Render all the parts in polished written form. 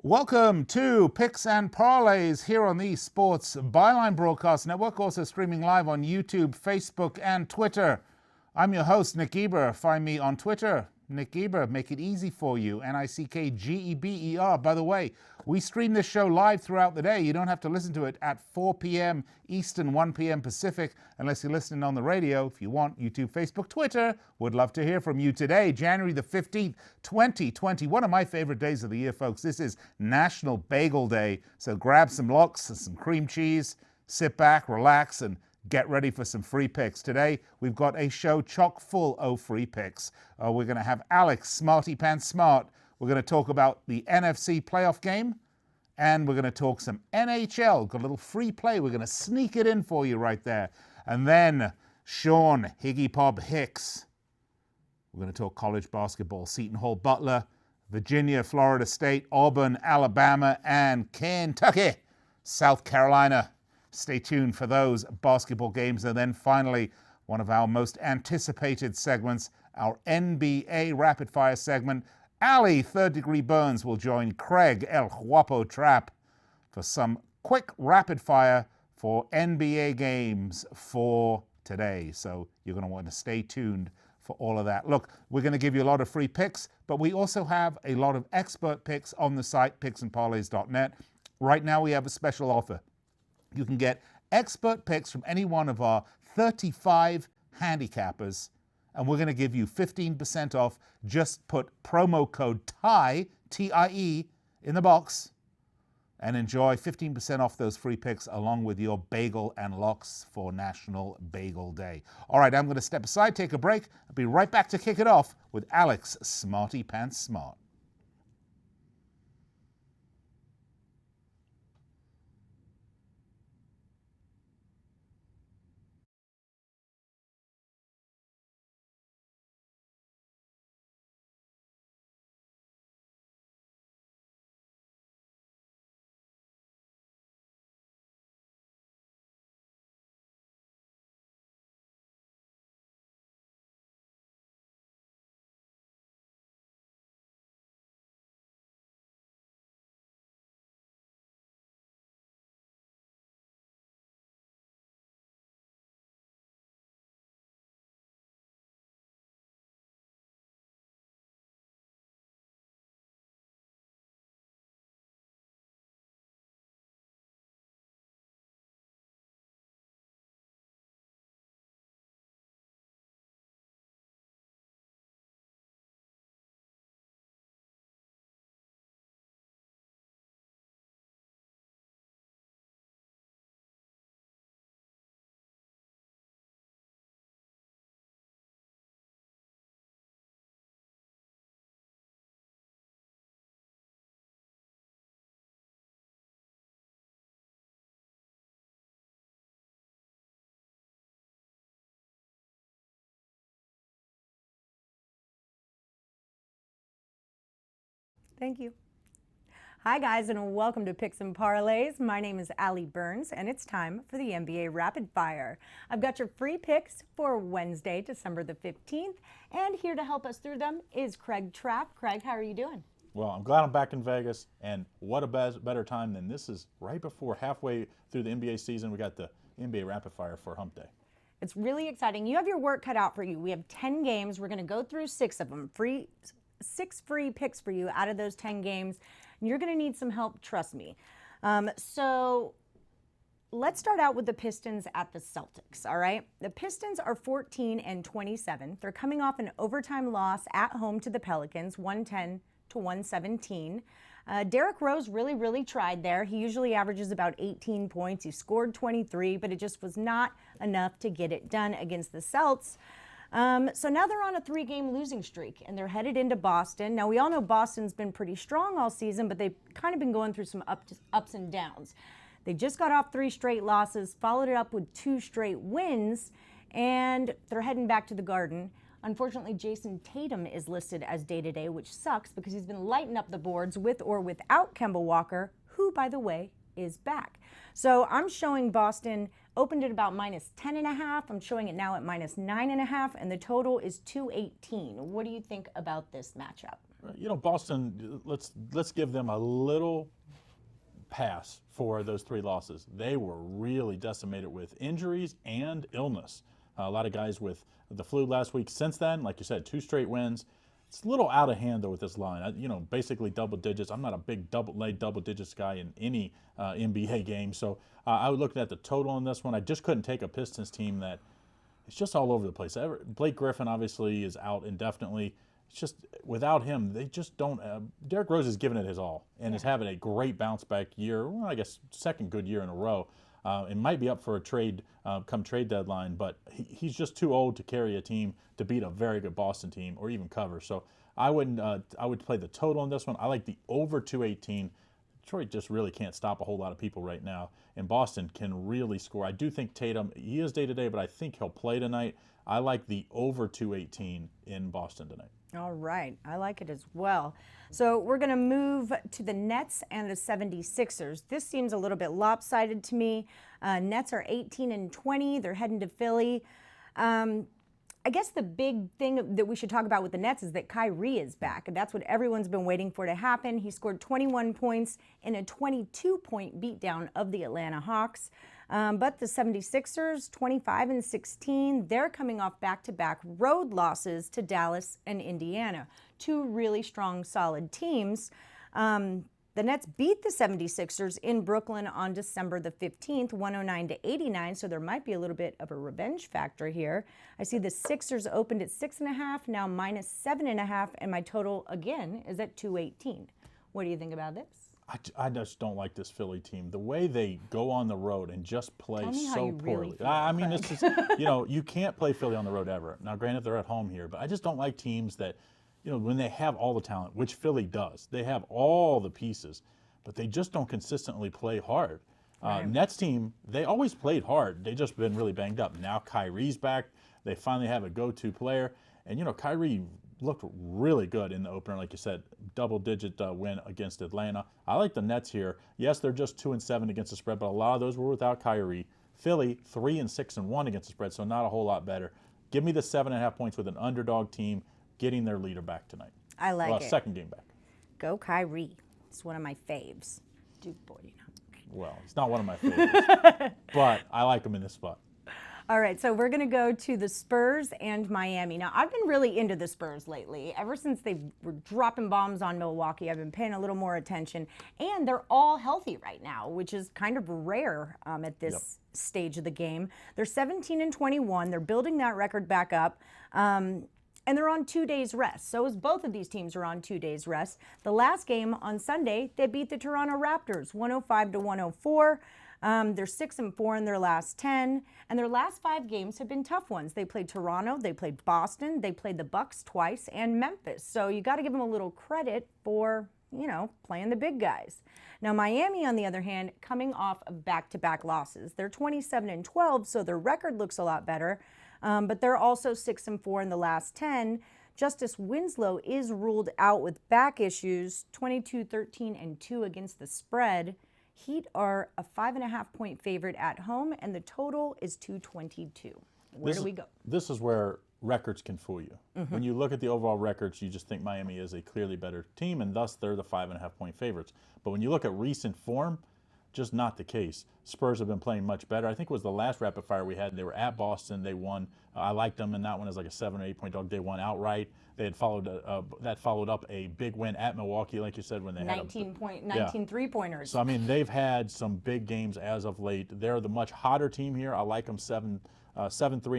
Welcome to Picks and Parlays here on the Sports Byline Broadcast Network, also streaming live on YouTube, Facebook, and Twitter. I'm your host, Nick Geber. Find me on Twitter, Nick Geber. Make it easy for you, Nickgeber. By the way, we stream this show live throughout the day. You don't have to listen to it at 4 p.m. Eastern, 1 p.m. Pacific, unless you're listening on the radio. If you want, YouTube, Facebook, Twitter. Would love to hear from you today, January the 15th, 2020. One of my favorite days of the year, folks. This is National Bagel Day. So grab some lox and some cream cheese, sit back, relax, and get ready for some free picks. Today, we've got a show chock full of free picks. We're going to have Alex, Smarty Pants Smart. We're going to talk about the NFC playoff game, and we're going to talk some NHL. Got a little free play. We're going to sneak it in for you right there. And then Sean Higgy Pop Hicks. We're going to talk college basketball. Seton Hall, Butler, Virginia, Florida State, Auburn, Alabama, and Kentucky, South Carolina. Stay tuned for those basketball games. And then finally, one of our most anticipated segments, our NBA Rapid Fire segment. Ali, Third Degree Burns, will join Craig El Guapo Trapp for some quick rapid fire for NBA games for today. So you're going to want to stay tuned for all of that. Look, we're going to give you a lot of free picks, but we also have a lot of expert picks on the site, picksandparlays.net. Right now we have a special offer. You can get expert picks from any one of our 35 handicappers, and we're going to give you 15% off. Just put promo code TIE, T-I-E, in the box and enjoy 15% off those free picks along with your bagel and lox for National Bagel Day. All right, I'm going to step aside, take a break. I'll be right back to kick it off with Alex Smarty Pants Smart. Thank you. Hi guys, and welcome to Picks and Parlays. My name is Ali Burns, and it's time for the NBA Rapid Fire. I've got your free picks for Wednesday, December the 15th, and here to help us through them is Craig Trapp. Craig, how are you doing? Well, I'm glad I'm back in Vegas, and what a better time than this is right before halfway through the NBA season. We got the NBA Rapid Fire for Hump Day. It's really exciting. You have your work cut out for you. We have 10 games. We're going to go through 6 of them. 6 free picks for you out of those 10 games. And you're going to need some help, trust me. So let's start out with the Pistons at the Celtics, all right? The Pistons are 14-27. They're coming off an overtime loss at home to the Pelicans, 110-117. Derrick Rose really tried there. He usually averages about 18 points. He scored 23, but it just was not enough to get it done against the Celts. So now they're on a 3-game losing streak, and they're headed into Boston. Now, we all know Boston's been pretty strong all season, but they've kind of been going through some ups and downs. They just got off 3 straight losses, followed it up with 2 straight wins, and they're heading back to the Garden. Unfortunately, Jason Tatum is listed as day-to-day, which sucks because he's been lighting up the boards with or without Kemba Walker, who, by the way, is back. So I'm showing Boston opened at about minus 10.5. I'm showing it now at minus 9.5, and the total is 218. What do you think about this matchup? You know, Boston, let's give them a little pass for those 3 losses. They were really decimated with injuries and illness. A lot of guys with the flu last week. Since then, like you said, 2 straight wins. It's a little out of hand, though, with this line. You know, basically double digits. I'm not a big double digits guy in any NBA game. So I would look at the total on this one. I just couldn't take a Pistons team that it's just all over the place. Blake Griffin obviously is out indefinitely. It's just without him, they just don't. Derrick Rose has given it his all and is having a great bounce back year. Well, I guess second good year in a row. It might be up for a trade come trade deadline, but he's just too old to carry a team to beat a very good Boston team or even cover. So I wouldn't. I would play the total on this one. I like the over 218. Detroit just really can't stop a whole lot of people right now, and Boston can really score. I do think Tatum, he is day-to-day, but I think he'll play tonight. I like the over 218 in Boston tonight. All right, I like it as well. So we're going to move to the Nets and the 76ers. This seems a little bit lopsided to me. Nets are 18-20. They're heading to Philly. I guess the big thing that we should talk about with the Nets is that Kyrie is back, and that's what everyone's been waiting for to happen. He scored 21 points in a 22-point beatdown of the Atlanta Hawks. But the 76ers, 25-16, they're coming off back-to-back road losses to Dallas and Indiana, 2 really strong, solid teams. The Nets beat the 76ers in Brooklyn on December the 15th, 109-89, so there might be a little bit of a revenge factor here. I see the Sixers opened at 6.5, now minus 7.5, and my total, again, is at 218. What do you think about this? I just don't like this Philly team. The way they go on the road and just play so poorly. Really I mean, this is, you know, you can't play Philly on the road ever. Now, granted, they're at home here, but I just don't like teams that, you know, when they have all the talent, which Philly does, they have all the pieces, but they just don't consistently play hard. Nets team, they always played hard. They just been really banged up. Now Kyrie's back. They finally have a go-to player. And, you know, Kyrie looked really good in the opener, like you said, double-digit win against Atlanta. I like the Nets here. Yes, they're just 2-7 against the spread, but a lot of those were without Kyrie. Philly 3-6-1 against the spread, so not a whole lot better. Give me the 7.5 points with an underdog team getting their leader back tonight. I like it. Second game back. Go Kyrie. It's one of my faves. Duke boy, you know. Well, it's not one of my favorites, but I like him in this spot. All right, so we're going to go to the Spurs and Miami. Now, I've been really into the Spurs lately. Ever since they were dropping bombs on Milwaukee, I've been paying a little more attention. And they're all healthy right now, which is kind of rare at this stage of the game. They're 17-21. They're building that record back up. And they're on 2 days rest. So as both of these teams are on 2 days rest. The last game on Sunday, they beat the Toronto Raptors 105-104. They're 6-4 in their last 10, and their last 5 games have been tough ones. They played Toronto, they played Boston, they played the Bucks twice, and Memphis. So you got to give them a little credit for, you know, playing the big guys. Now Miami, on the other hand, coming off of back-to-back losses. They're 27-12, so their record looks a lot better, but they're also 6-4 in the last 10. Justice Winslow is ruled out with back issues, 22-13-2 against the spread. Heat are a 5.5-point favorite at home, and the total is 222. Where do we go? This is where records can fool you. When you look at the overall records, you just think Miami is a clearly better team, and thus they're the 5.5-point favorites. But when you look at recent form, just not the case. Spurs have been playing much better. I think it was the last rapid fire we had. They were at Boston. They won. I liked them in that one as like a 7 or 8 point dog. They won outright. They had followed up a big win at Milwaukee, like you said, when they had 19 3-pointers. So I mean, they've had some big games as of late. They're the much hotter team here. I like them 7-3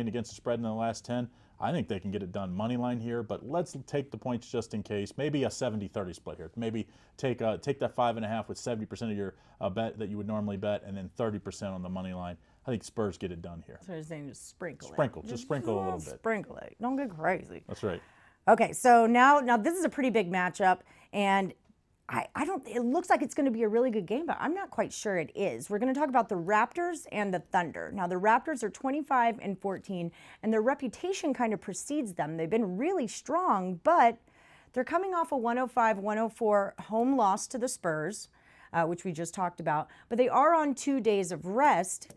and against the spread in the last 10. I think they can get it done money line here, but let's take the points just in case. Maybe a 70-30 split here. Maybe take that 5.5 with 70% of your bet that you would normally bet, and then 30% on the money line. I think Spurs get it done here. So you're saying just sprinkle it. Just sprinkle a little bit. Sprinkle it. Don't get crazy. That's right. Okay, so now this is a pretty big matchup, and it looks like it's going to be a really good game, but I'm not quite sure it is. We're going to talk about the Raptors and the Thunder. Now, the Raptors are 25-14, and their reputation kind of precedes them. They've been really strong, but they're coming off a 105-104 home loss to the Spurs, which we just talked about. But they are on 2 days of rest.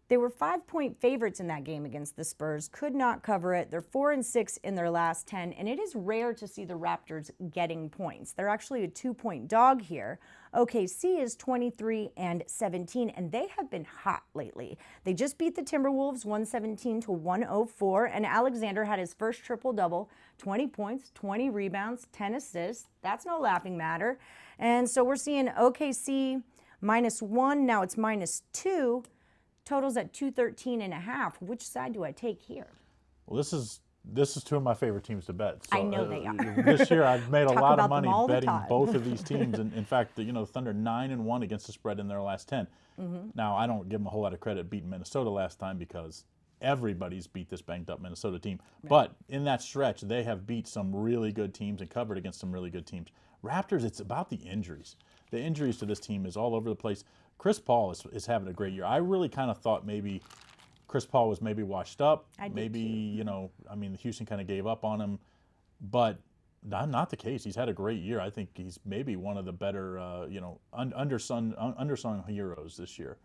They were 5-point favorites in that game against the Spurs, could not cover it. They're 4-6 in their last 10, and it is rare to see the Raptors getting points. They're actually a 2-point dog here. OKC is 23-17, and they have been hot lately. They just beat the Timberwolves 117-104, and Alexander had his first triple-double, 20 points, 20 rebounds, 10 assists. That's no laughing matter. And so we're seeing OKC -1, now it's -2. Totals at 213.5. Which side do I take here? Well, this is two of my favorite teams to bet. So, I know they are. This year I've made a Talk lot about of money them all the betting time. both of these teams. And in fact, the Thunder 9-1 against the spread in their last 10. Now I don't give them a whole lot of credit beating Minnesota last time because everybody's beat this banged up Minnesota team. Right. But in that stretch, they have beat some really good teams and covered against some really good teams. Raptors, it's about the injuries. The injuries to this team is all over the place. Chris Paul is having a great year. I really kind of thought maybe Chris Paul was maybe washed up. Maybe, Houston kind of gave up on him. But not the case. He's had a great year. I think he's maybe one of the better, undersung heroes this year.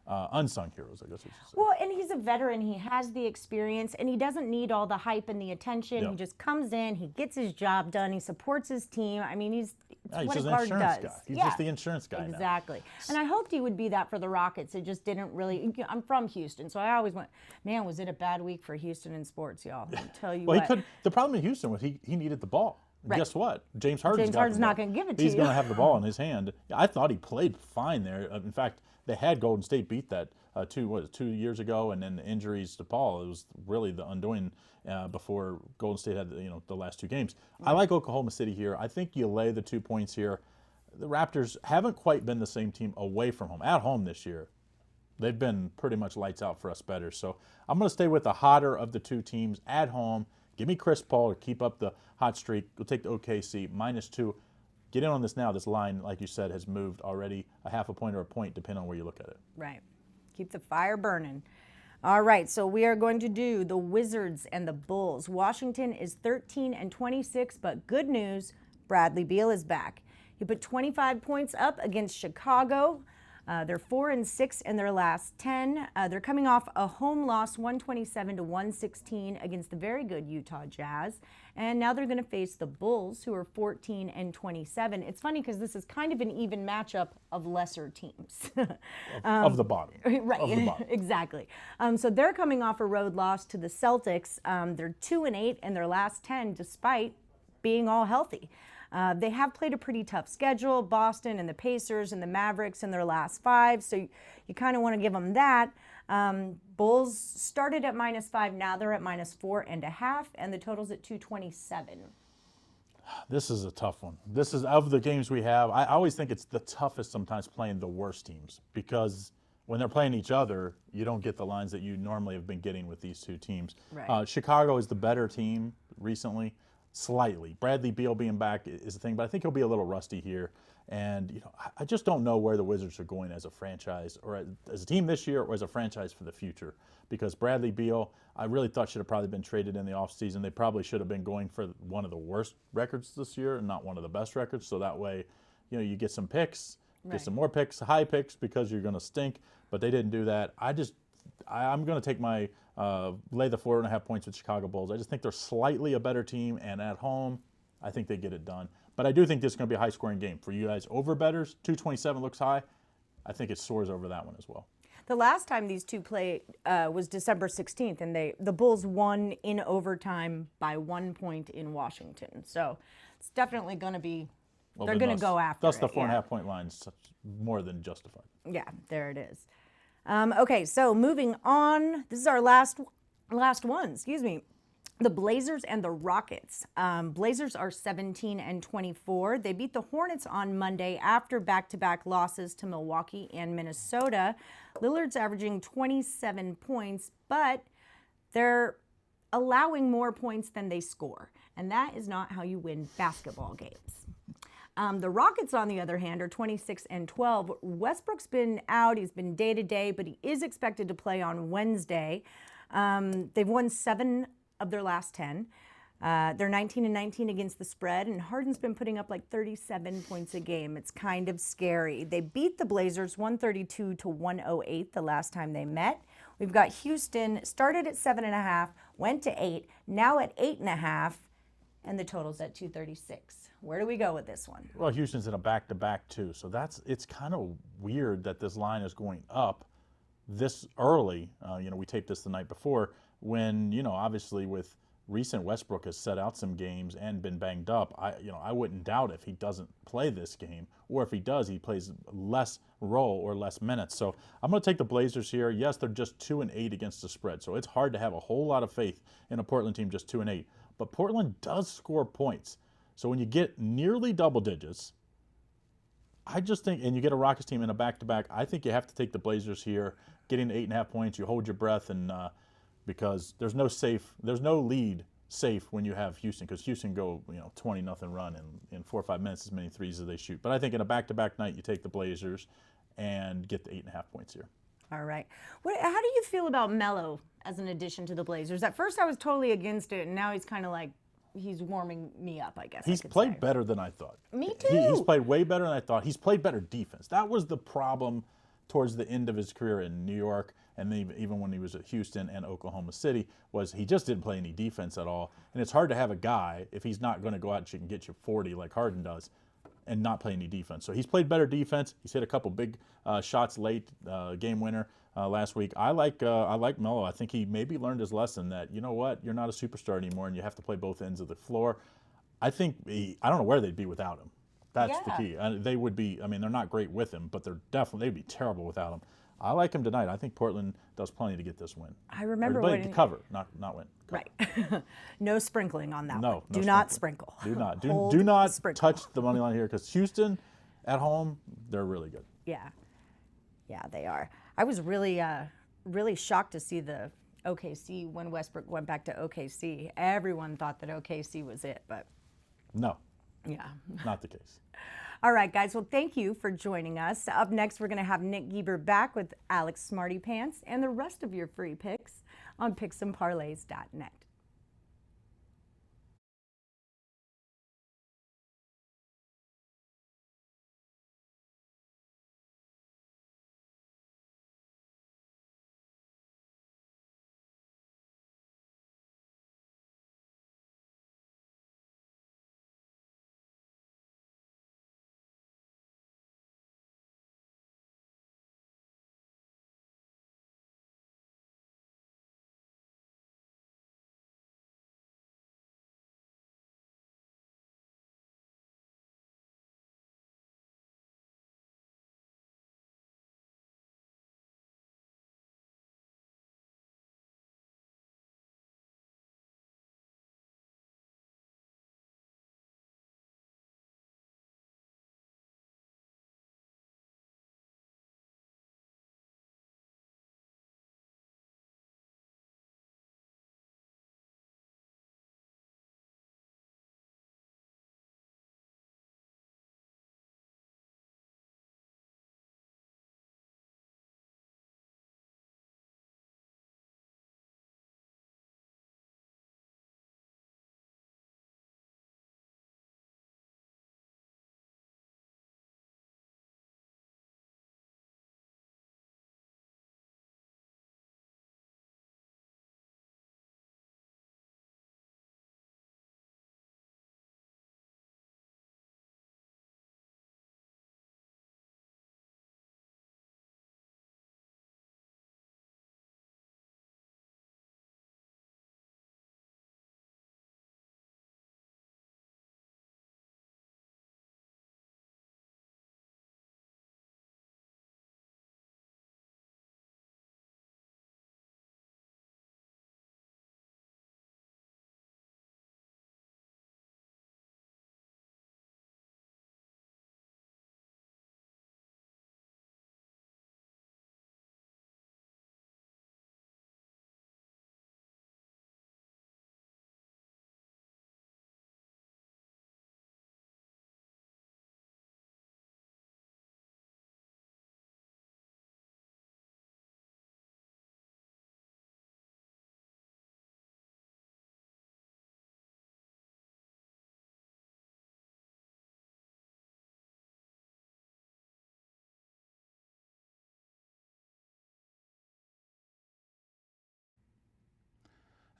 Unsung heroes, I guess I should say. Well, and he's a veteran. He has the experience, and he doesn't need all the hype and the attention. Yep. He just comes in, he gets his job done, he supports his team. I mean, it's what just a an guard insurance does. guy. He's just the insurance guy now. Exactly. And I hoped he would be that for the Rockets. It just didn't really. I'm from Houston, so I always went, man, was it a bad week for Houston in sports, y'all? I'll tell you Well, what. the problem in Houston was he needed the ball. Right. Guess what? James Harden's not going to give it to you. He's going to have the ball in his hand. I thought he played fine there. In fact, they had Golden State beat that 2 years ago, and then the injuries to Paul. It was really the undoing before Golden State had the last 2 games. Right. I like Oklahoma City here. I think you lay the 2 points here. The Raptors haven't quite been the same team away from home. At home this year, they've been pretty much lights out for us bettors. So I'm going to stay with the hotter of the 2 teams at home. Give me Chris Paul to keep up the hot streak. We'll take the OKC -2. Get in on this now. This line, like you said, has moved already a half a point or a point, depending on where you look at it. Right. Keep the fire burning. All right, so we are going to do the Wizards and the Bulls. Washington is 13-26, but good news, Bradley Beal is back. He put 25 points up against Chicago. They're 4-6 in their last 10. They're coming off a home loss, 127-116 against the very good Utah Jazz. And now they're going to face the Bulls, who are 14-27. It's funny because this is kind of an even matchup of lesser teams. Of the bottom. Right, of the bottom. Exactly. So they're coming off a road loss to the Celtics. They're 2-8 in their last 10, despite being all healthy. They have played a pretty tough schedule, Boston and the Pacers and the Mavericks in their last 5, so you kind of want to give them that. Bulls started at -5, now they're at -4.5, and the total's at 227. This is a tough one. This is, of the games we have, I always think it's the toughest sometimes playing the worst teams, because when they're playing each other, you don't get the lines that you normally have been getting with these 2 teams. Right. Chicago is the better team recently. Slightly. Bradley Beal being back is a thing, but I think he'll be a little rusty here. And I just don't know where the Wizards are going as a franchise, or as a team this year, or as a franchise for the future. Because Bradley Beal, I really thought should have probably been traded in the offseason. They probably should have been going for one of the worst records this year and not one of the best records. So that way, you get some picks, get some more picks, high picks, because you're going to stink. But they didn't do that. I'm going to take my lay the 4.5 points with Chicago Bulls. I just think they're slightly a better team, and at home, I think they get it done. But I do think this is going to be a high-scoring game. For you guys over bettors, 227 looks high. I think it soars over that one as well. The last time these 2 played was December 16th, and the Bulls won in overtime by 1 point in Washington. So it's definitely going to be, they're going to go after it. That's the 4.5 point line, more than justified. Yeah, there it is. Okay, so moving on. This is our last one, The Blazers and the Rockets. Blazers are 17-24. They beat the Hornets on Monday after back-to-back losses to Milwaukee and Minnesota. Lillard's averaging 27 points, but they're allowing more points than they score. And that is not how you win basketball games. The Rockets, on the other hand, are 26-12. Westbrook's been out. He's been day-to-day, but he is expected to play on Wednesday. They've won 7 of their last 10. They're 19-19 against the spread, and Harden's been putting up like 37 points a game. It's kind of scary. They beat the Blazers 132-108 the last time they met. We've got Houston started at 7.5, went to 8, now at 8.5, and the total's at 236. Where do we go with this one? Well, Houston's in a back-to-back too, so it's kind of weird that this line is going up this early. We taped this the night before when, obviously with recent Westbrook has set out some games and been banged up. I wouldn't doubt if he doesn't play this game, or if he does, he plays less role or less minutes. So I'm going to take the Blazers here. Yes, they're just 2-8 against the spread, so it's hard to have a whole lot of faith in a Portland team just 2-8. But Portland does score points. So when you get nearly double digits, I just think, and you get a Rockets team in a back-to-back, I think you have to take the Blazers here, getting to 8.5 points. You hold your breath, and because there's no lead safe when you have Houston, because Houston go 20-0 run in 4 or 5 minutes, as many threes as they shoot. But I think in a back-to-back night, you take the Blazers and get the 8.5 points here. All right. How do you feel about Melo as an addition to the Blazers? At first, I was totally against it, and now he's kind of like, he's warming me up, I guess. He's played better than I thought. Me too. He's played way better than I thought. He's played better defense. That was the problem towards the end of his career in New York, and even when he was at Houston and Oklahoma City, was he just didn't play any defense at all. And it's hard to have a guy, if he's not going to go out and get you 40 like Harden does, and not play any defense. So he's played better defense. He's hit a couple big shots late, game winner last week. I like Melo. I think he maybe learned his lesson that, you know what, you're not a superstar anymore, and you have to play both ends of the floor. I think I don't know where they'd be without him. That's the key. They would be. I mean, they're not great with him, but they'd be terrible without him. I like him tonight. I think Portland does plenty to get this win. I remember to cover, not win. Cover. Right. No sprinkling on that one. No Do not sprinkle. Do not. Do not touch the money line here, because Houston at home, they're really good. Yeah. Yeah, they are. I was really shocked to see the OKC when Westbrook went back to OKC. Everyone thought that OKC was it, but no. Yeah. Not the case. All right, guys. Well, thank you for joining us. Up next, we're going to have Nick Geber back with Alex Smarty Pants and the rest of your free picks on picksandparlays.net.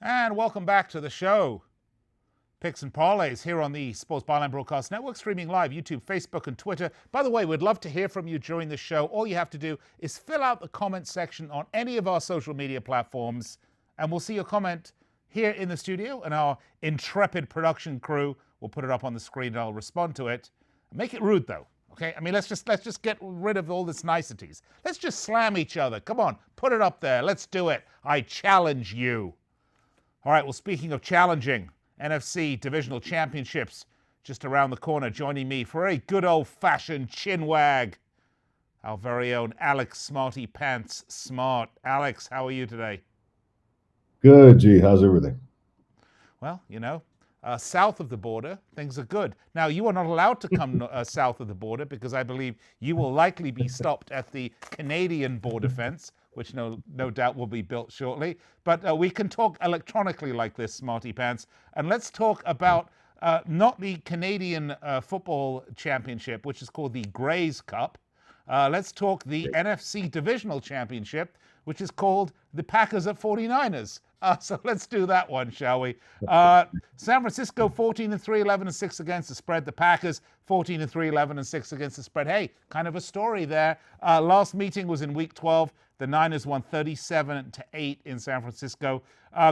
And welcome back to the show. Picks and Parlays here on the Sports Byline Broadcast Network, streaming live, YouTube, Facebook, and Twitter. By the way, we'd love to hear from you during the show. All you have to do is fill out the comment section on any of our social media platforms, and we'll see your comment here in the studio, and our intrepid production crew will put it up on the screen, and I'll respond to it. Make it rude, though. Okay, I mean, let's just get rid of all this niceties. Let's just slam each other. Come on, put it up there. Let's do it. I challenge you. All right, well, speaking of challenging, NFC Divisional Championships just around the corner. Joining me for a good old-fashioned chin wag, our very own Alex Smarty Pants Smart. Alex, how are you today? Good, G. How's everything? Well, you know, south of the border, things are good. Now, you are not allowed to come south of the border because I believe you will likely be stopped at the Canadian border fence, which no doubt will be built shortly. But we can talk electronically like this, Smarty Pants. And let's talk about not the Canadian Football Championship, which is called the Grey's Cup. Let's talk the NFC Divisional Championship, which is called the Packers at 49ers. So let's do that one, shall we? San Francisco 14-3, 11-6 against the spread. The Packers 14-3, 11-6 against the spread. Hey, kind of a story there. Last meeting was in Week 12. The Niners won 37-8 in San Francisco.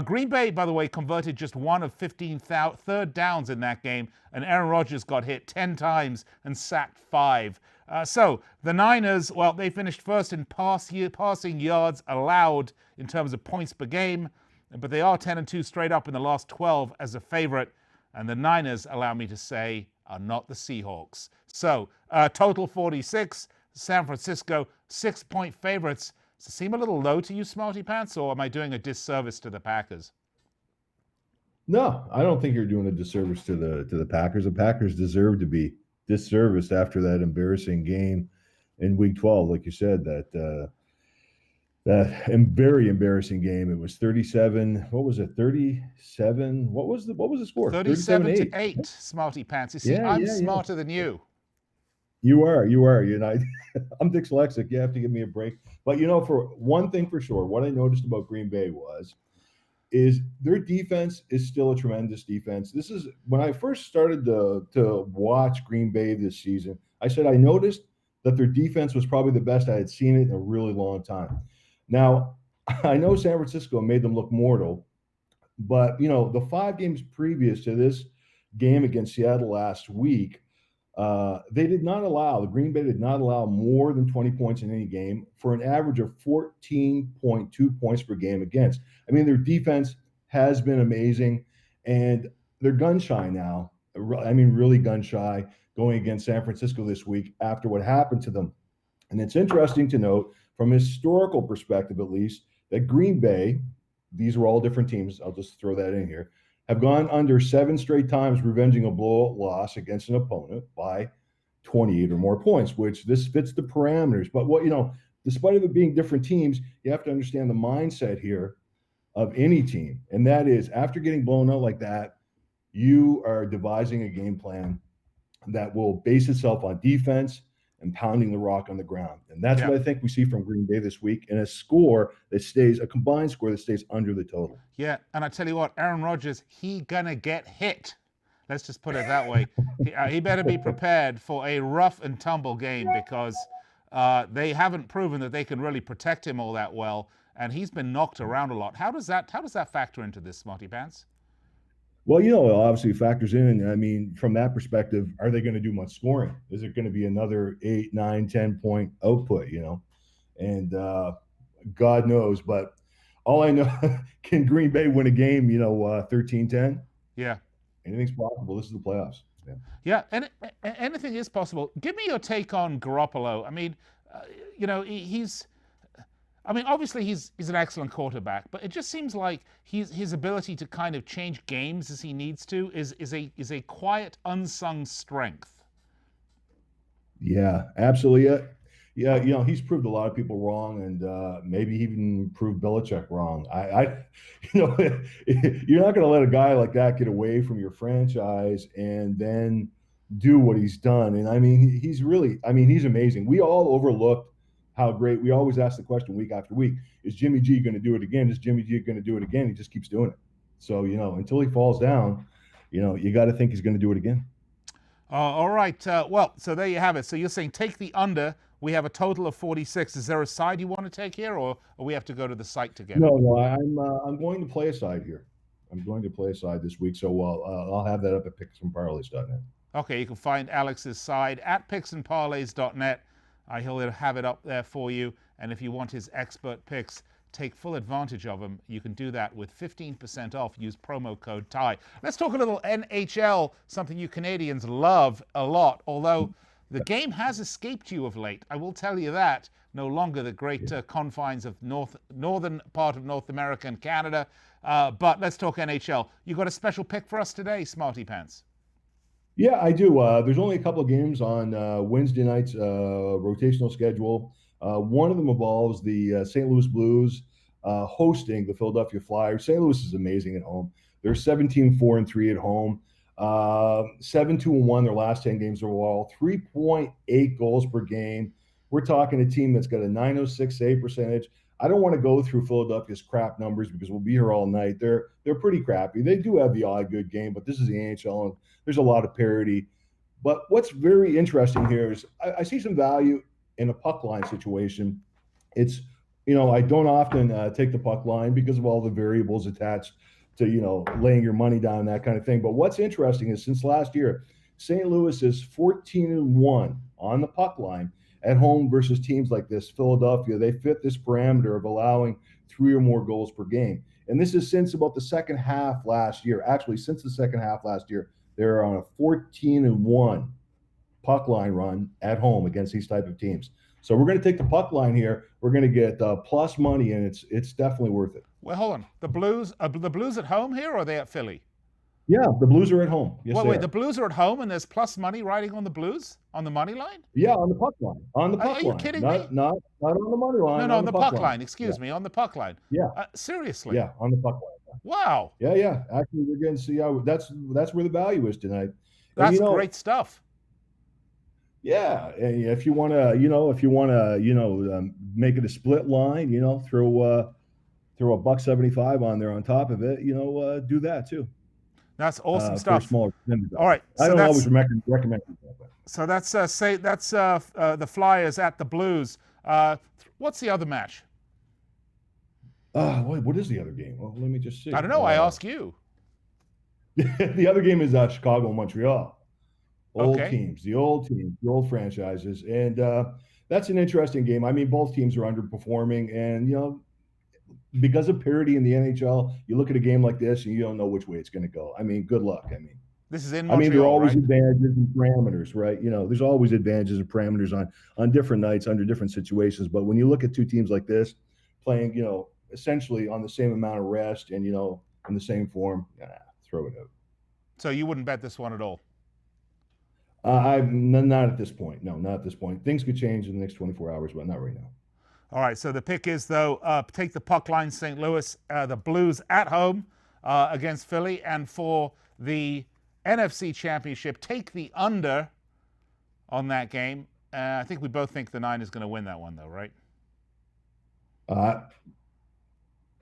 Green Bay, by the way, converted just one of 15 third downs in that game, and Aaron Rodgers got hit 10 times and sacked 5. So the Niners, well, they finished first in passing yards allowed in terms of points per game, but they are 10-2 straight up in the last 12 as a favorite. And the Niners, allow me to say, are not the Seahawks. So total 46, San Francisco 6-point favorites. Does it seem a little low to you, Smarty Pants, or am I doing a disservice to the Packers? No, I don't think you're doing a disservice to the Packers. The Packers deserve to be disserviced after that embarrassing game in Week 12, like you said, that very embarrassing game. It was 37. What was it? 37. What was the score? 37-8, Smarty Pants. You see, I'm smarter than you. You are. You know, I'm dyslexic. You have to give me a break. But you know, for one thing for sure, what I noticed about Green Bay is their defense is still a tremendous defense. This is when I first started to watch Green Bay this season. I said I noticed that their defense was probably the best I had seen it in a really long time. Now, I know San Francisco made them look mortal, but you know, the 5 games previous to this game against Seattle last week, the Green Bay did not allow more than 20 points in any game for an average of 14.2 points per game against. I mean, their defense has been amazing, and they're gun shy now. I mean, really gun shy going against San Francisco this week after what happened to them. And it's interesting to note, from a historical perspective at least, that Green Bay, these were all different teams, I'll just throw that in here, have gone under 7 straight times revenging a blowout loss against an opponent by 28 or more points, which this fits the parameters. But what, you know, despite of it being different teams, you have to understand the mindset here of any team. And that is, after getting blown out like that, you are devising a game plan that will base itself on defense and pounding the rock on the ground. And that's what I think we see from Green Bay this week, in a combined score that stays under the total. Yeah, and I tell you what, Aaron Rodgers, he gonna get hit. Let's just put it that way. He better be prepared for a rough and tumble game, because they haven't proven that they can really protect him all that well, and he's been knocked around a lot. How does that factor into this, Smarty Pants? Well, you know, it obviously factors in. I mean, from that perspective, are they going to do much scoring? Is it going to be another 8, 9, 10-point output, you know? And God knows. But all I know, can Green Bay win a game, 13-10? Yeah. Anything's possible. This is the playoffs. Yeah, and anything is possible. Give me your take on Garoppolo. I mean, obviously he's an excellent quarterback, but it just seems like his ability to kind of change games as he needs to is a quiet, unsung strength. Yeah, absolutely. Yeah, he's proved a lot of people wrong, and maybe even proved Belichick wrong. You're not going to let a guy like that get away from your franchise and then do what he's done. And I mean, he's amazing. We all overlooked how great. We always ask the question week after week, is Jimmy G going to do it again? Is Jimmy G going to do it again? He just keeps doing it. So, until he falls down, you got to think he's going to do it again. All right. Well, so there you have it. So you're saying take the under. We have a total of 46. Is there a side you want to take here, or we have to go to the site to get it? No, I'm going to play a side here. I'm going to play a side this week, so I'll have that up at picksandparlays.net. Okay, you can find Alex's side at picksandparlays.net. He'll have it up there for you. And if you want his expert picks, take full advantage of them. You can do that with 15% off. Use promo code TIE. Let's talk a little NHL, something you Canadians love a lot, although the game has escaped you of late. I will tell you that. No longer the great confines of northern part of North America and Canada. But let's talk NHL. You got a special pick for us today, Smarty Pants? Yeah, I do. There's only a couple of games on Wednesday night's rotational schedule. One of them involves the St. Louis Blues hosting the Philadelphia Flyers. St. Louis is amazing at home. They're 17-4-3 at home. 7-2-1 their last 10 games overall. 3.8 goals per game. We're talking a team that's got a .906 save percentage. I don't want to go through Philadelphia's crap numbers because we'll be here all night. They're pretty crappy. They do have the odd good game, but this is the NHL, and there's a lot of parity. But what's very interesting here is I see some value in a puck line situation. It's, I don't often take the puck line because of all the variables attached to, laying your money down and that kind of thing. But what's interesting is since last year, St. Louis is 14-1 on the puck line at home versus teams like this. Philadelphia, they fit this parameter of allowing 3 or more goals per game. And this is since about the second half last year. Actually, since the second half last year, they're on a 14-1 puck line run at home against these type of teams. So we're going to take the puck line here. We're going to get plus money, and it's definitely worth it. Well, hold on. The Blues at home here, or are they at Philly? Yeah, the Blues are at home. Yes, wait, the Blues are at home, and there's plus money riding on the Blues on the money line? Yeah, on the puck line. On the puck line. Are you kidding me? Not on the money line. No, on the puck line. Excuse me, on the puck line. Yeah. Seriously? Yeah, on the puck line. Wow. Yeah. Actually, we're going to see how that's where the value is tonight. That's great stuff. Yeah, and if you want to, make it a split line, throw a $1.75 on there on top of it, do that too. That's awesome stuff. All right, so I don't always recommend that. So that's the Flyers at the Blues. What's the other match? Wait, what is the other game? Well, let me just see. I don't know. I ask you. The other game is Chicago and Montreal. Old teams, the old franchises. And that's an interesting game. I mean, both teams are underperforming. And, because of parity in the NHL, you look at a game like this and you don't know which way it's going to go. I mean, good luck. I mean, this is in Montreal, there are always right? advantages and parameters, right? There's always advantages and parameters on different nights under different situations. But when you look at two teams like this playing, essentially on the same amount of rest and, in the same form, throw it out. So you wouldn't bet this one at all? I'm not at this point. No, not at this point. Things could change in the next 24 hours, but not right now. All right, so the pick is, though, take the puck line, St. Louis, the Blues at home against Philly. And for the NFC Championship, take the under on that game. I think we both think the 9 is going to win that one, though, right?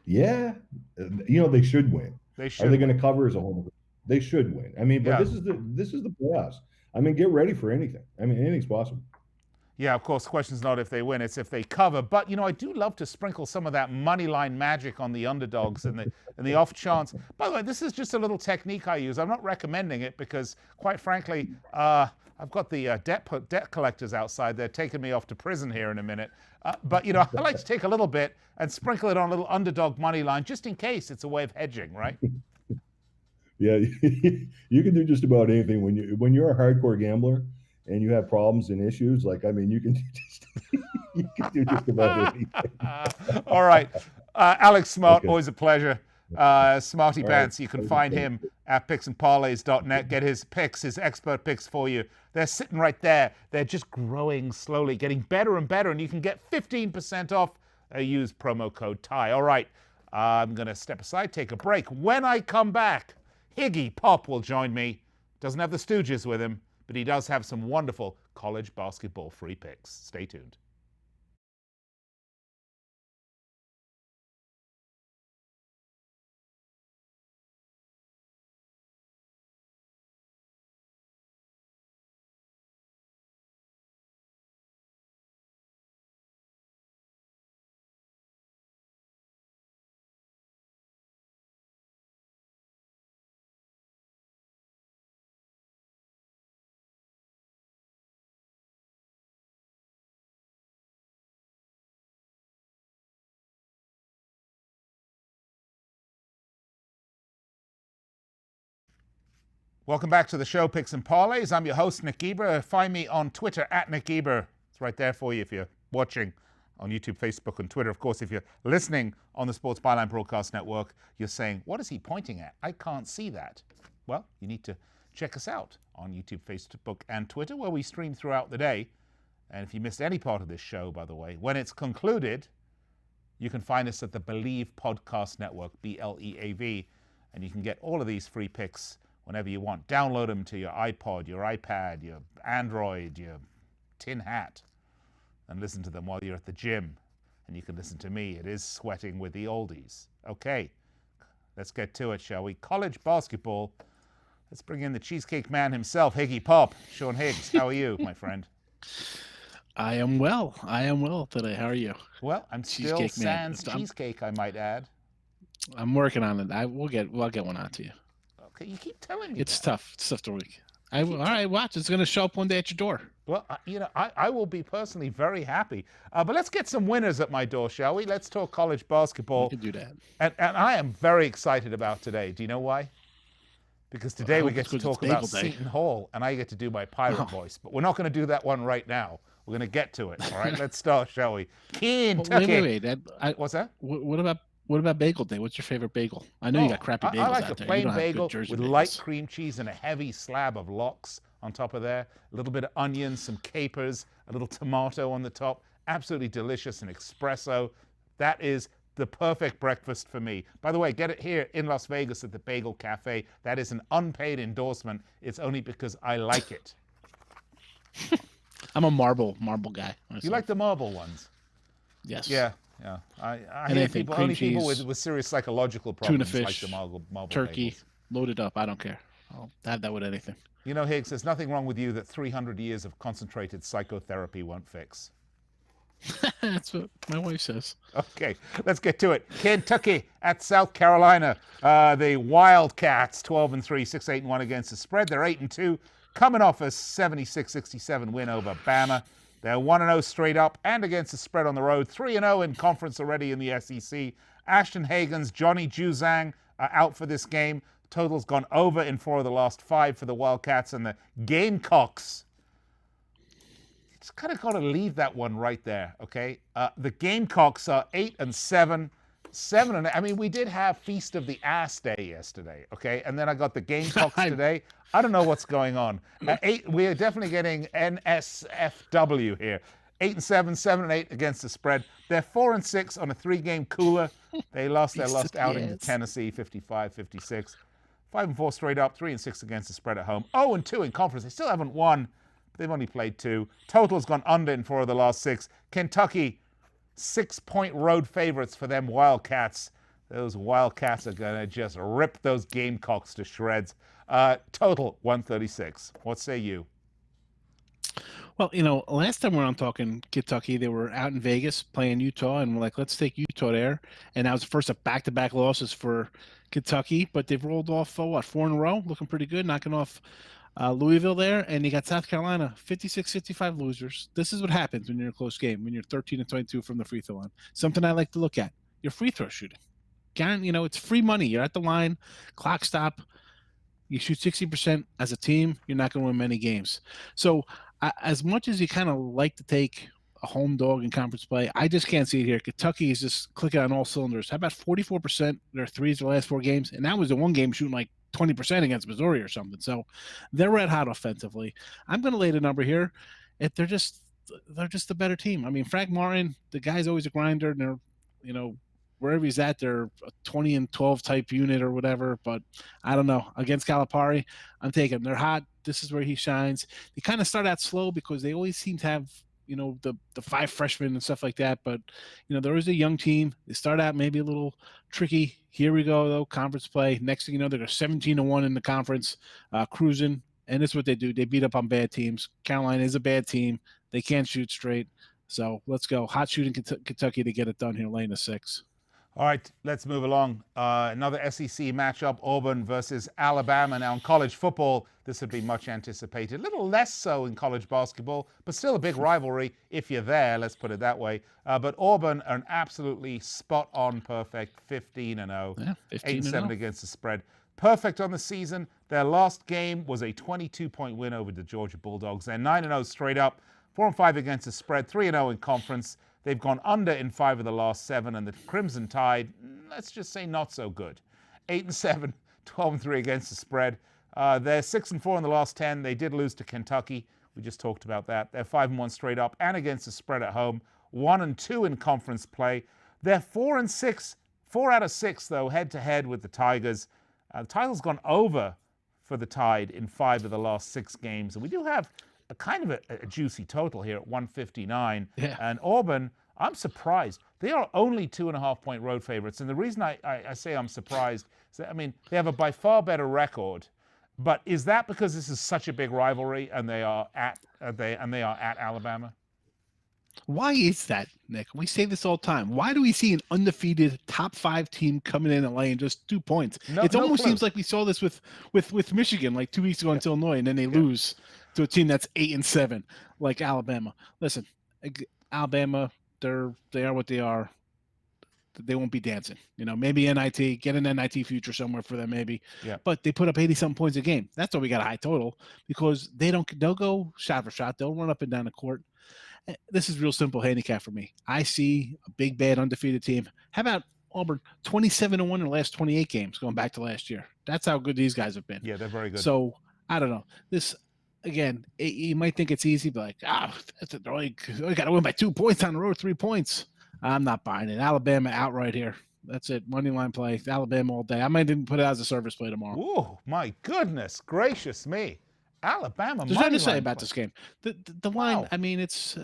Yeah. They should win. They should. Are they going to cover as a home? They should win. I mean, but this is the playoffs. I mean, get ready for anything. I mean, anything's possible. Yeah, of course, the question's not if they win, it's if they cover. But, I do love to sprinkle some of that money line magic on the underdogs and the off chance. By the way, this is just a little technique I use. I'm not recommending it because, quite frankly, I've got the debt collectors outside there taking me off to prison here in a minute. But, I like to take a little bit and sprinkle it on a little underdog money line just in case. It's a way of hedging, right? Yeah, you can do just about anything when you're a hardcore gambler and you have problems and issues. Like, I mean, you can do just about anything. All right, Alex Smart, always a pleasure. Smarty Pants, you can find him at picksandparlays.net. Get his picks, his expert picks for you. They're sitting right there. They're just growing slowly, getting better and better, and you can get 15% off. Use promo code TIE. All right, I'm going to step aside, take a break. When I come back, Iggy Pop will join me. Doesn't have the Stooges with him, but he does have some wonderful college basketball free picks. Stay tuned. Welcome back to the show, Picks and Parlays. I'm your host, Nick Geber. Find me on Twitter at Nick Geber. It's right there for you if you're watching on YouTube, Facebook, and Twitter. Of course, if you're listening on the Sports Byline Broadcast Network, you're saying, what is he pointing at? I can't see that. Well, you need to check us out on YouTube, Facebook, and Twitter, where we stream throughout the day. And if you missed any part of this show, by the way, when it's concluded, you can find us at the Believe Podcast Network, BLEAV, and you can get all of these free picks whenever you want. Download them to your iPod, your iPad, your Android, your tin hat, and listen to them while you're at the gym. And you can listen to me. It is Sweating with the Oldies. Okay, let's get to it, shall we? College basketball. Let's bring in the Cheesecake Man himself, Higgy Pop. Sean Higgs, how are you, my friend? I am well. I am well today. How are you? Well, I'm still Cheesecake sans Man. cheesecake, I might add. I'm working on it. I'll get one out to you. Okay, you keep telling me It's that. tough. It's tough to week. All right, watch. It's going to show up one day at your door. Well, I will be personally very happy. But let's get some winners at my door, shall we? Let's talk college basketball. We can do that. And I am very excited about today. Do you know why? Because today we get to talk about Seton Hall, and I get to do my pirate voice. But we're not going to do that one right now. We're going to get to it. All right, let's start, shall we? Kentucky. Wait. What's that? What about bagel day? What's your favorite bagel? I know you got crappy bagels I like out a there. plain You don't have bagel good Jersey with bagels. light cream cheese and a heavy slab of lox on top of there. A little bit of onion, some capers, a little tomato on the top. Absolutely delicious, and espresso. That is the perfect breakfast for me. By the way, get it here in Las Vegas at the Bagel Cafe. That is an unpaid endorsement. It's only because I like it. I'm a marble guy. Myself. You like the marble ones? Yes. Yeah. I hear people, cream only people cheese, with serious psychological tuna problems like fish, the marble turkey, bagels. loaded up. I don't care. I'll have that with anything. You know, Higgs, there's nothing wrong with you that 300 years of concentrated psychotherapy won't fix. That's what my wife says. Okay, let's get to it. Kentucky at South Carolina. The Wildcats, 12-3, 6-8-1 against the spread. They're 8-2, coming off a 76-67 win over Bama. They're 1-0 straight up and against the spread on the road. 3-0 in conference already in the SEC. Ashton Hagans, Johnny Juzang are out for this game. Total's gone over in 4 of the last 5 for the Wildcats, and the Gamecocks. Just kind of got to leave that one right there, okay? The Gamecocks are 8-7, 7-8. I mean, we did have Feast of the Ass Day yesterday, okay? And then I got the Gamecocks today. I don't know what's going on. We are definitely getting NSFW here. 8-7, 7-8 against the spread. They're 4-6 on a 3-game cooler. They lost their last outing to Tennessee, 55-56. 5-4 straight up, 3-6 against the spread at home. 0-2 in conference. They still haven't won. They've only played 2. Total's gone under in 4 of the last 6. Kentucky, 6-point road favorites for them Wildcats. Those Wildcats are going to just rip those Gamecocks to shreds. Total 136. What say you? Well, you know, last time we were on talking Kentucky, they were out in Vegas playing Utah, and we're like, let's take Utah there. And that was the first of back-to-back losses for Kentucky, but they've rolled off, 4 in a row, looking pretty good, knocking off Louisville there, and you got South Carolina, 56-55 losers. This is what happens when you're in a close game, when you're 13-22 from the free throw line. Something I like to look at, your free throw shooting. You know, it's free money. You're at the line, clock stop. You shoot 60% as a team, you're not going to win many games. So as much as you kind of like to take a home dog in conference play, I just can't see it here. Kentucky is just clicking on all cylinders. How about 44% their threes the last 4 games? And that was the one game shooting like 20% against Missouri or something. So they're red hot offensively. I'm going to lay the number here. They're just a better team. I mean, Frank Martin, the guy's always a grinder, and they're, you know, wherever he's at, they're a 20-12 type unit or whatever. But I don't know. Against Calipari, I'm taking them. They're hot. This is where he shines. They kind of start out slow because they always seem to have, you know, the 5 freshmen and stuff like that. But, you know, there is a young team. They start out maybe a little tricky. Here we go, though, conference play. Next thing you know, they're 17-1 in the conference, cruising. And that's what they do. They beat up on bad teams. Carolina is a bad team. They can't shoot straight. So let's go. Hot shooting Kentucky to get it done here, laying a 6. All right, let's move along. Another SEC matchup, Auburn versus Alabama. Now, in college football, this would be much anticipated. A little less so in college basketball, but still a big rivalry if you're there, let's put it that way. But Auburn are an absolutely spot-on perfect 15-0. Yeah, 8-7 against the spread. Perfect on the season. Their last game was a 22-point win over the Georgia Bulldogs. They're 9-0 straight up, 4-5 against the spread, 3-0 in conference. They've gone under in 5 of the last 7, and the Crimson Tide, let's just say not so good. 8-7, 12-3 against the spread. They're 6-4 in the last 10. They did lose to Kentucky. We just talked about that. They're 5-1 straight up and against the spread at home. 1-2 in conference play. They're 4-6, 4 out of 6 though, head-to-head with the Tigers. The Tigers gone over for the Tide in 5 of the last 6 games, and we do have a kind of a juicy total here at 159. Yeah. And Auburn, I'm surprised. They are only 2.5-point road favorites, and the reason I say I'm surprised is that, I mean, they have a by far better record. But is that because this is such a big rivalry and they are at Alabama? Why is that, Nick? We say this all the time. Why do we see an undefeated top 5 team coming in and laying just 2 points? It almost seems like we saw this with Michigan like 2 weeks ago against Illinois, and then they lose to a team that's 8-7, like Alabama. Listen, Alabama, they are what they are. They won't be dancing. You know, maybe NIT, get an NIT future somewhere for them, maybe. Yeah. But they put up 80-some points a game. That's why we got a high total, because they'll go shot for shot. They'll run up and down the court. This is real simple handicap for me. I see a big, bad, undefeated team. How about Auburn 27-1 in the last 28 games, going back to last year? That's how good these guys have been. Yeah, they're very good. So I don't know. This, again, you might think it's easy, but they got to win by 2 points on the road, 3 points. I'm not buying it. Alabama outright here. That's it. Money line play. Alabama all day. I might even put it as a service play tomorrow. Oh, my goodness gracious me. Alabama. There's nothing to say about this game. The line, I mean, it's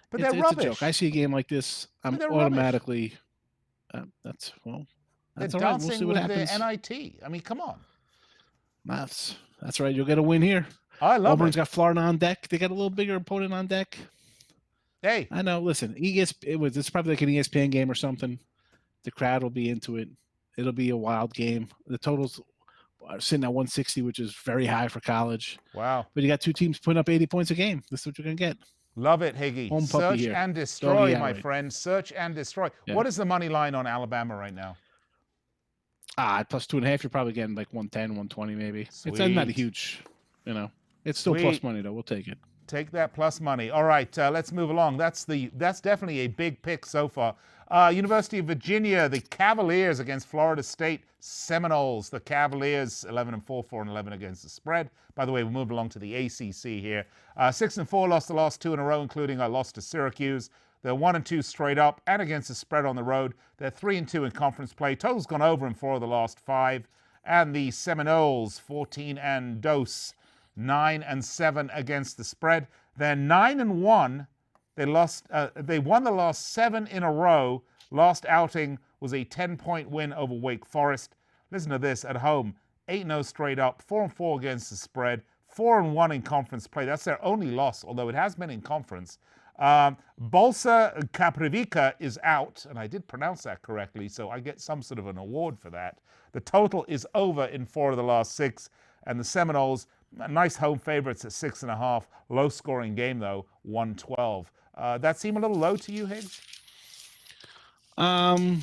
but it's they're a rubbish. joke. I see a game like this, I'm automatically that's all right. We'll see what happens. The NIT. I mean, come on. That's right. You'll get a win here. I love Auburn's it. got Florida on deck. They got a little bigger opponent on deck. Hey, I know. Listen, it's probably like an ESPN game or something. The crowd will be into it. It'll be a wild game. The totals are sitting at 160, which is very high for college. wow. But you got 2 teams putting up 80 points a game. This is what you're gonna get. Love it, Higgy. Home puppy Search here. and destroy, my right. friend. Search and destroy. Yeah. What is the money line on Alabama right now? Plus 2.5, you're probably getting like 110, 120 maybe. Sweet. It's not a huge, it's still Sweet. plus money though. We'll take it. Take that plus money. All right, let's move along. That's definitely a big pick so far. University of Virginia, the Cavaliers against Florida State Seminoles. The Cavaliers 11-4, 4-11 against the spread. By the way, we move along to the ACC here. 6-4, lost the last 2 in a row, including a loss to Syracuse. They're 1-2 straight up and against the spread on the road. They're 3-2 in conference play. Total's gone over in 4 of the last 5. And the Seminoles 14 and dose. 9-7 against the spread. They're 9-1. They won the last 7 in a row. Last outing was a 10-point win over Wake Forest. Listen to this at home: 8-0 straight up, 4-4 against the spread, 4-1 in conference play. That's their only loss, although it has been in conference. Bolsa Kaprivica is out, and I did pronounce that correctly, so I get some sort of an award for that. The total is over in 4 of the last 6, and the Seminoles, nice home favorites at 6.5. Low-scoring game, though, 112. That seem a little low to you, Higgs? I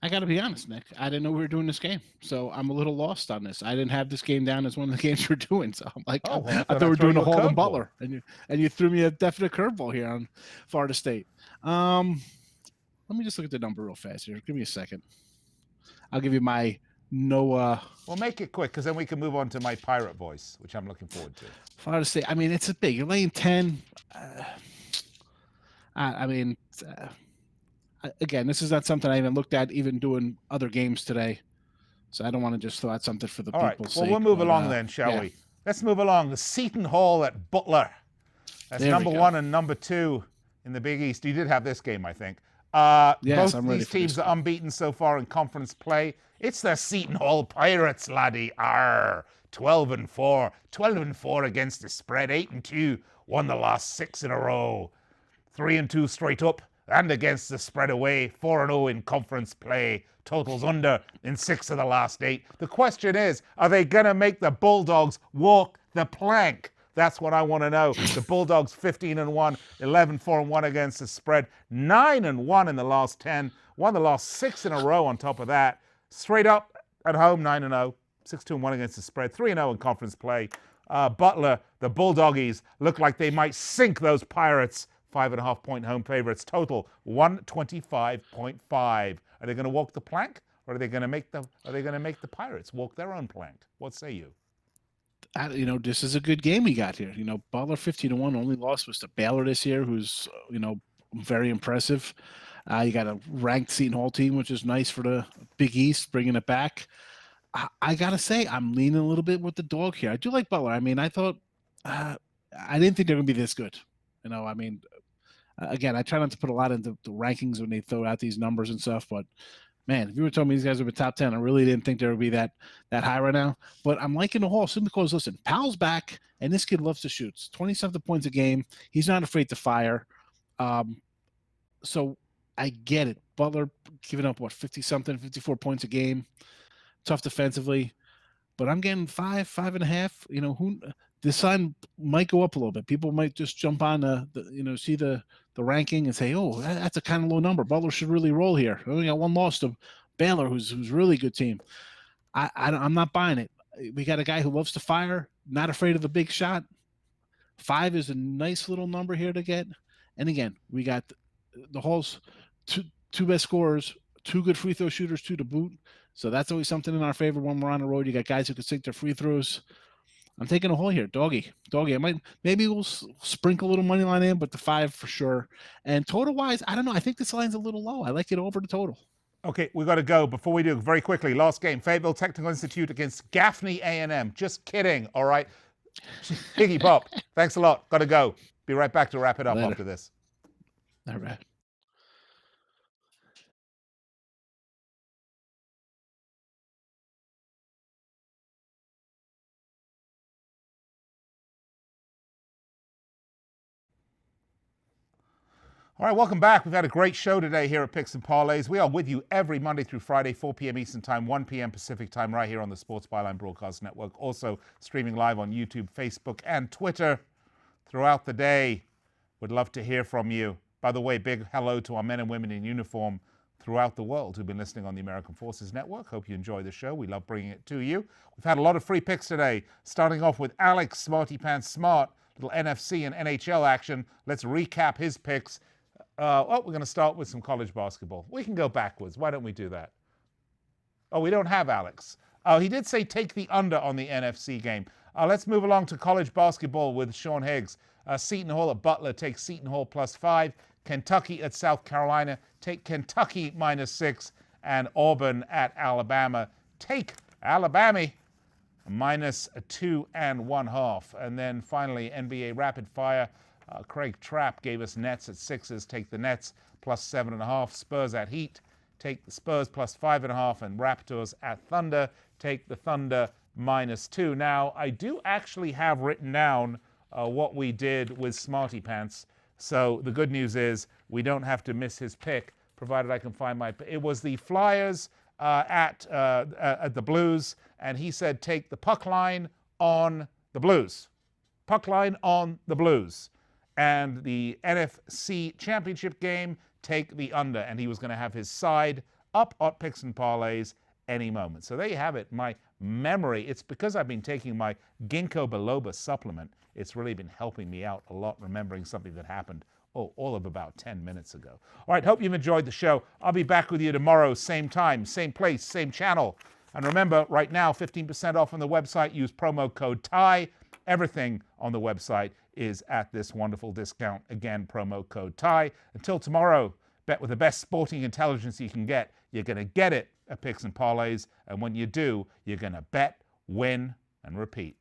got to be honest, Nick. I didn't know we were doing this game, so I'm a little lost on this. I didn't have this game down as one of the games we're doing, so I'm like, well, I thought we were doing a Hall and Butler, and you threw me a definite curveball here on Florida State. Let me just look at the number real fast here. Give me a second. I'll give you my Well, make it quick, because then we can move on to my pirate voice, which I'm looking forward to. Florida State. I mean, it's a big. You're laying 10. Again, this is not something I even looked at, even doing other games today. So I don't want to just throw out something for the All right. people's Well, sake. we'll move along then, shall we? Let's move along. The Seton Hall at Butler. That's There we number go. 1 and number 2 in the Big East. You did have this game, I think. Yes, I'm both ready these for this teams are unbeaten so far in conference play. It's the Seton Hall Pirates, laddie. 12-4. 12-4 against the spread. 8-2. Won the last 6 in a row. 3-2 straight up and against the spread away. 4-0 in conference play. Totals under in 6 of the last 8. The question is, are they going to make the Bulldogs walk the plank? That's what I want to know. The Bulldogs 15-1, 11-4-1 against the spread, 9-1 in the last 10, won the last 6 in a row on top of that. Straight up, At home, 9-0, 6-2-1 against the spread, 3-0 in conference play. Butler, the Bulldoggies, look like they might sink those Pirates. 5.5-point home favorites. Total 125.5. Are they going to walk the plank, or are they going to make the Pirates walk their own plank? What say you? This is a good game we got here. Butler 15-1. Only loss was to Baylor this year, who's very impressive. You got a ranked Seton Hall team, which is nice for the Big East, bringing it back. I gotta say, I'm leaning a little bit with the dog here. I do like Butler. I thought I didn't think they're gonna be this good. Again, I try not to put a lot into the rankings when they throw out these numbers and stuff, but man, if you were telling me these guys were top 10, I really didn't think they would be that high right now. But I'm liking the Hall simply because, listen, Powell's back, and this kid loves to shoot. 20-something points a game. He's not afraid to fire. So I get it. Butler giving up, 50-something, 54 points a game. Tough defensively. But I'm getting 5.5. This line might go up a little bit. People might just jump on see the ranking and say, oh, that's a kind of low number. Butler should really roll here. We only got one loss to Baylor, who's a really good team. I'm not buying it. We got a guy who loves to fire, not afraid of a big shot. 5 is a nice little number here to get. And again, we got the Hall's two best scorers, 2 good free throw shooters, 2 to boot. So that's always something in our favor when we're on the road. You got guys who can sink their free throws. I'm taking a Hall here, doggy. Maybe we'll sprinkle a little money line in, but the 5 for sure. And total wise, I don't know. I think this line's a little low. I like it over the total. Okay, we've got to go. Before we do, very quickly, last game, Fayetteville Technical Institute against Gaffney A&M. Just kidding, all right? Higgy Pop, thanks a lot. Got to go. Be right back to wrap it up Later. After this. All right. All right, welcome back. We've had a great show today here at Picks and Parlays. We are with you every Monday through Friday, 4 p.m. Eastern Time, 1 p.m. Pacific Time, right here on the Sports Byline Broadcast Network. Also streaming live on YouTube, Facebook, and Twitter throughout the day. Would love to hear from you. By the way, big hello to our men and women in uniform throughout the world who've been listening on the American Forces Network. Hope you enjoy the show. We love bringing it to you. We've had a lot of free picks today, starting off with Alex Smarty Pants Smart, little NFC and NHL action. Let's recap his picks. We're going to start with some college basketball. We can go backwards. Why don't we do that? Oh, we don't have Alex. He did say take the under on the NFC game. Let's move along to college basketball with Sean Higgs. Seton Hall at Butler, take Seton Hall +5. Kentucky at South Carolina, take Kentucky -6. And Auburn at Alabama, take Alabama -2.5. And then finally, NBA rapid fire. Craig Trapp gave us Nets at Sixers, take the Nets +7.5. Spurs at Heat, take the Spurs +5.5. And Raptors at Thunder, take the Thunder -2. Now, I do actually have written down what we did with Smarty Pants. So the good news is we don't have to miss his pick, provided I can find my... It was the Flyers at the Blues, and he said take the puck line on the Blues. Puck line on the Blues. And the NFC Championship game, take the under. And he was going to have his side up at Picks and Parlays any moment. So there you have it. My memory, it's because I've been taking my ginkgo biloba supplement. It's really been helping me out a lot, remembering something that happened, all of about 10 minutes ago. All right, hope you've enjoyed the show. I'll be back with you tomorrow, same time, same place, same channel. And remember, right now, 15% off on the website. Use promo code TIE. Everything on the website is at this wonderful discount. Again, promo code TIE. Until tomorrow, bet with the best sporting intelligence you can get. You're going to get it at Picks and Parlays. And when you do, you're going to bet, win, and repeat.